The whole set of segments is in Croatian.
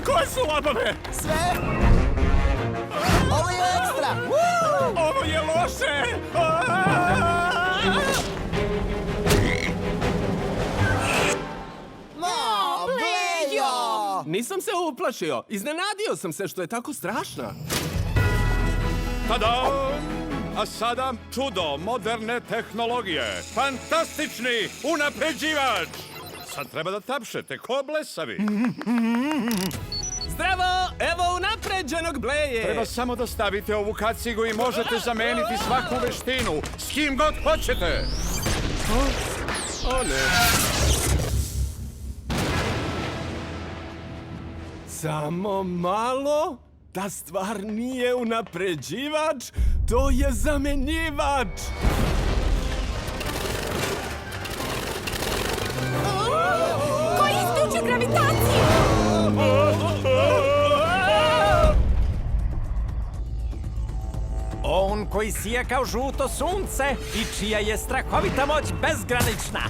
Koje su labave? Sve! Ovo je ekstra! Ovo je loše! No, Blejo! Nisam se uplašio. Iznenadio sam se što je tako strašna. Tada! A sada čudo moderne tehnologije. Fantastični unapređivač! Sad treba da tapšete ko blesavi. Zdravo! Evo unapređenog Bleje! Treba samo da stavite ovu kacigu i možete zameniti svaku veštinu. S kim god hoćete. O ne. Samo malo? Ta stvar nije unapređivač, to je zamenjivač! Koji isključio gravitaciju? On koji sija kao žuto sunce i čija je strahovita moć bezgranična.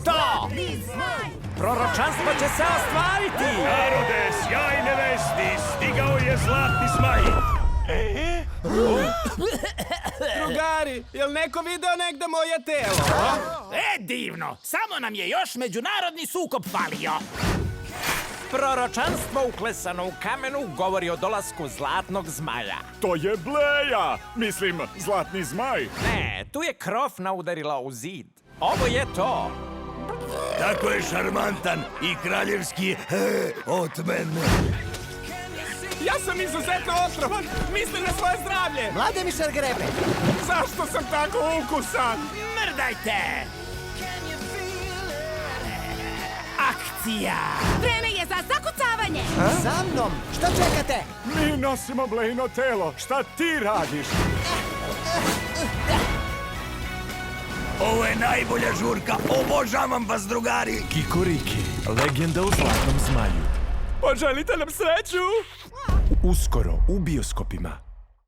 To! Proročanstvo će se ostvariti! Narode, sjajne vesti, stigao je zlatni zmaj. Drugari, jel neko video negde moje telo? Divno! Samo nam je još međunarodni sukob falio. Proročanstvo uklesano u kamenu govori o dolasku zlatnog zmaja. To je Bleja! Mislim, zlatni zmaj. Ne, tu je krofna udarila u zid. Ovo je to. Tako je šarmantan i kraljevski otmen. Ja sam izuzetno otrovan! Mislim na svoje zdravlje! Mlade mi šargrebe! Zašto sam tako ukusan? Mrdajte! Akcija! Vreme je za zakucavanje! Za mnom! Šta čekate? Mi nosimo Blejino telo. Šta ti radiš? Ovo je najbolja žurka, obožavam vas, drugari. Kikoriki, legenda o zlatnom zmaju. Poželite nam sreću! Uskoro u bioskopima.